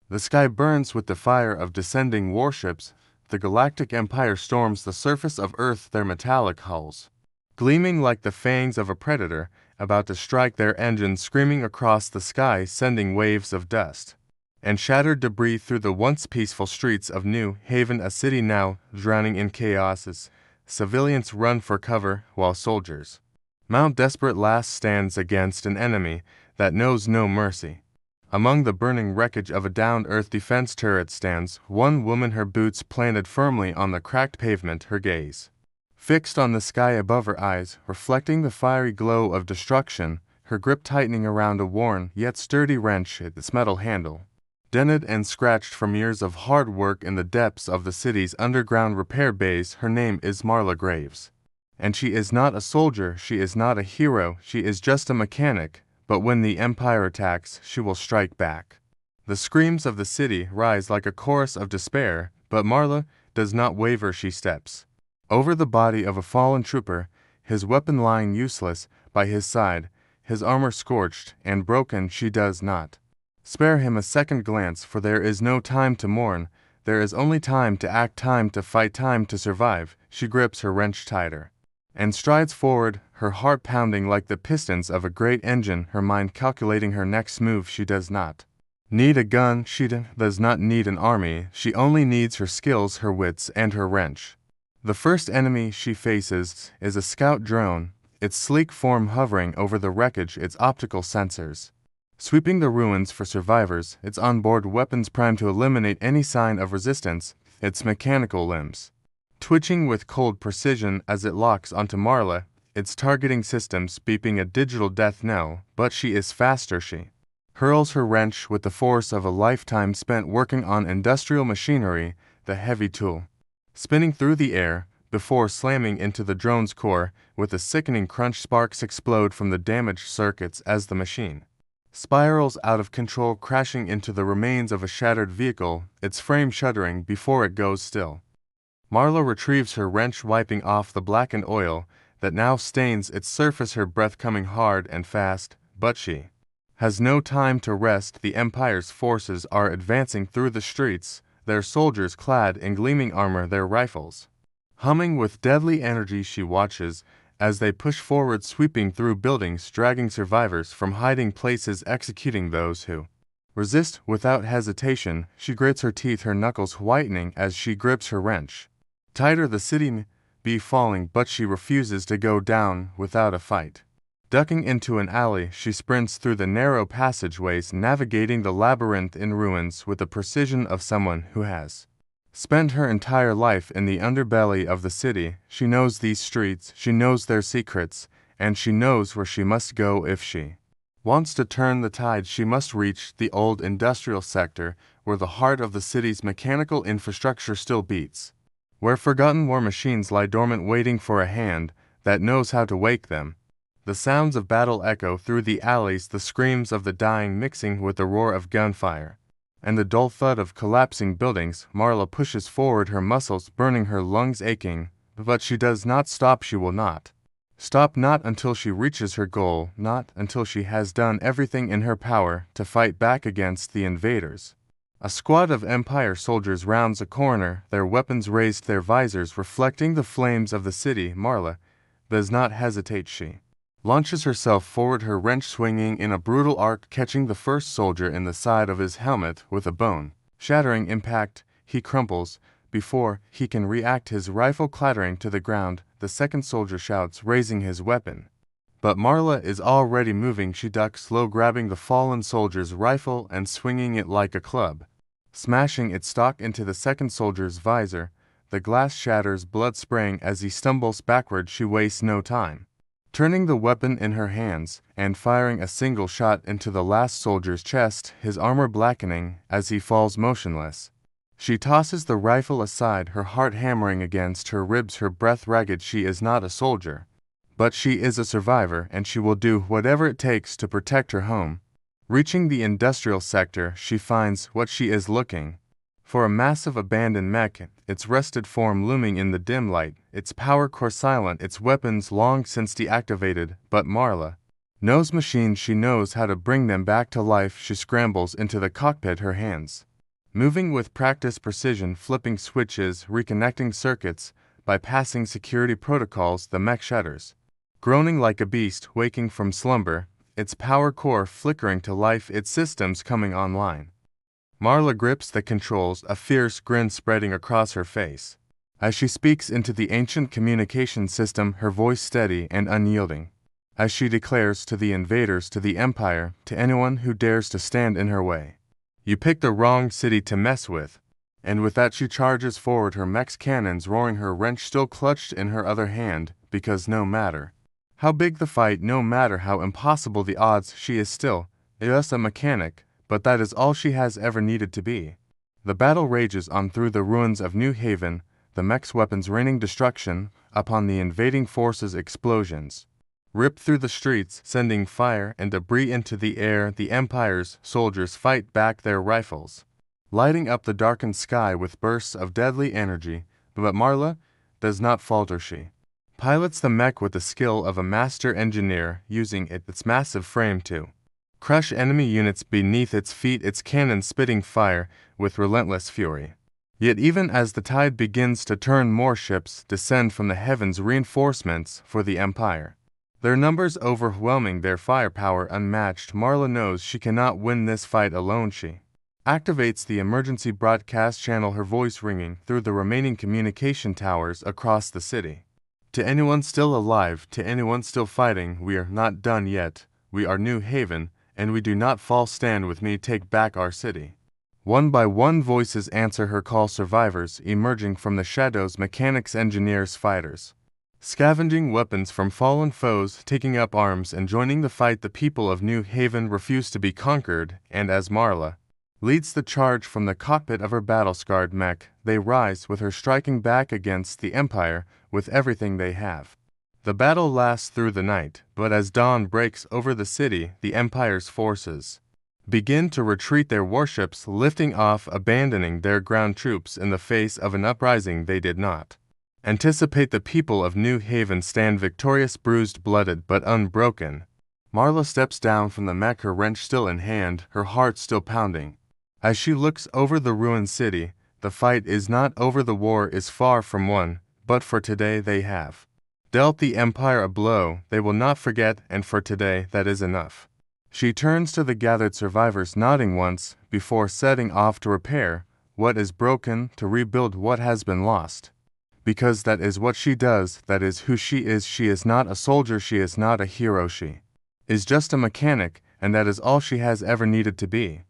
The sky burns with the fire of descending warships. The Galactic Empire storms the surface of Earth, their metallic hulls gleaming like the fangs of a predator, about to strike, their engines screaming across the sky, sending waves of dust and shattered debris through the once peaceful streets of New Haven, a city now drowning in chaos. Civilians run for cover, while soldiers mount desperate last stands against an enemy that knows no mercy. Among the burning wreckage of a downed Earth defense turret stands one woman, her boots planted firmly on the cracked pavement, her gaze fixed on the sky above, her eyes reflecting the fiery glow of destruction, her grip tightening around a worn yet sturdy wrench, its metal handle dented and scratched from years of hard work in the depths of the city's underground repair bays. Her name is Marla Graves. And she is not a soldier, she is not a hero, she is just a mechanic, but when the Empire attacks, she will strike back. The screams of the city rise like a chorus of despair, but Marla does not waver. She steps over the body of a fallen trooper, his weapon lying useless by his side, his armor scorched and broken. She does not spare him a second glance, for there is no time to mourn, there is only time to act, time to fight, time to survive. She grips her wrench tighter and strides forward, her heart pounding like the pistons of a great engine, her mind calculating her next move. She does not need a gun, she does not need an army, she only needs her skills, her wits, and her wrench. The first enemy she faces is a scout drone, its sleek form hovering over the wreckage, its optical sensors sweeping the ruins for survivors, its onboard weapons primed to eliminate any sign of resistance, its mechanical limbs twitching with cold precision as it locks onto Marla, its targeting systems beeping a digital death knell. But she is faster. She hurls her wrench with the force of a lifetime spent working on industrial machinery, the heavy tool spinning through the air before slamming into the drone's core. With a sickening crunch, sparks explode from the damaged circuits as the machine spirals out of control, crashing into the remains of a shattered vehicle, its frame shuddering before it goes still. Marla retrieves her wrench, wiping off the blackened oil that now stains its surface, her breath coming hard and fast, but she has no time to rest. The Empire's forces are advancing through the streets, their soldiers clad in gleaming armor, their rifles humming with deadly energy. She watches as they push forward, sweeping through buildings, dragging survivors from hiding places, executing those who resist without hesitation. She grits her teeth, her knuckles whitening as she grips her wrench tighter. The city may be falling, but she refuses to go down without a fight. Ducking into an alley, she sprints through the narrow passageways, navigating the labyrinth in ruins with the precision of someone who has spent her entire life in the underbelly of the city. She knows these streets, she knows their secrets, and she knows where she must go if she wants to turn the tide. She must reach the old industrial sector, where the heart of the city's mechanical infrastructure still beats, where forgotten war machines lie dormant, waiting for a hand that knows how to wake them. The sounds of battle echo through the alleys, the screams of the dying mixing with the roar of gunfire and the dull thud of collapsing buildings. Marla pushes forward, her muscles burning, her lungs aching, but she does not stop. She will not stop, not until she reaches her goal, not until she has done everything in her power to fight back against the invaders. A squad of Empire soldiers rounds a corner, their weapons raised, their visors reflecting the flames of the city. Marla does not hesitate. She launches herself forward, her wrench swinging in a brutal arc, catching the first soldier in the side of his helmet with a bone-shattering impact. He crumples before he can react, his rifle clattering to the ground. The second soldier shouts, raising his weapon. But Marla is already moving. She ducks low, grabbing the fallen soldier's rifle and swinging it like a club, smashing its stock into the second soldier's visor. The glass shatters, blood spraying as he stumbles backward. She wastes no time, turning the weapon in her hands and firing a single shot into the last soldier's chest, his armor blackening as he falls motionless. She tosses the rifle aside, her heart hammering against her ribs, her breath ragged. She is not a soldier, but she is a survivor, and she will do whatever it takes to protect her home. Reaching the industrial sector, she finds what she is looking for, a massive abandoned mech, its rusted form looming in the dim light, its power core silent, its weapons long since deactivated. But Marla knows machines, she knows how to bring them back to life. She scrambles into the cockpit, her hands moving with practiced precision, flipping switches, reconnecting circuits, bypassing security protocols. The mech shudders, groaning like a beast waking from slumber, its power core flickering to life, its systems coming online. Marla grips the controls, a fierce grin spreading across her face. As she speaks into the ancient communication system, her voice steady and unyielding. As she declares to the invaders, to the Empire, to anyone who dares to stand in her way, "You picked the wrong city to mess with." And with that she charges forward, her mech's cannons roaring, her wrench still clutched in her other hand, because no matter how big the fight, no matter how impossible the odds, she is still just a mechanic, but that is all she has ever needed to be. The battle rages on through the ruins of New Haven, the mech's weapons raining destruction upon the invading forces. Explosions rip through the streets, sending fire and debris into the air. The Empire's soldiers fight back, their rifles lighting up the darkened sky with bursts of deadly energy. But Marla does not falter. She pilots the mech with the skill of a master engineer, using its massive frame to crush enemy units beneath its feet, its cannons spitting fire with relentless fury. Yet even as the tide begins to turn, more ships descend from the heavens, reinforcements for the Empire. Their numbers overwhelming, their firepower unmatched. Marla knows she cannot win this fight alone. She activates the emergency broadcast channel, her voice ringing through the remaining communication towers across the city. "To anyone still alive, to anyone still fighting, we are not done yet. We are New Haven, and we do not fall. Stand with me, take back our city." One by one voices answer her call, survivors emerging from the shadows, mechanics, engineers, fighters, scavenging weapons from fallen foes, taking up arms and joining the fight. The people of New Haven refuse to be conquered, and as Marla leads the charge from the cockpit of her battle-scarred mech, they rise with her, striking back against the Empire with everything they have. The battle lasts through the night, but as dawn breaks over the city, the Empire's forces begin to retreat, their warships lifting off, abandoning their ground troops in the face of an uprising they did not anticipate. The people of New Haven stand victorious, bruised, blooded, but unbroken. Marla steps down from the mech, her wrench still in hand, her heart still pounding. As she looks over the ruined city, the fight is not over, the war is far from won, but for today they have dealt the Empire a blow they will not forget, and for today that is enough. She turns to the gathered survivors, nodding once before setting off to repair what is broken, to rebuild what has been lost. Because that is what she does, that is who she is. She is not a soldier, she is not a hero, she is just a mechanic, and that is all she has ever needed to be.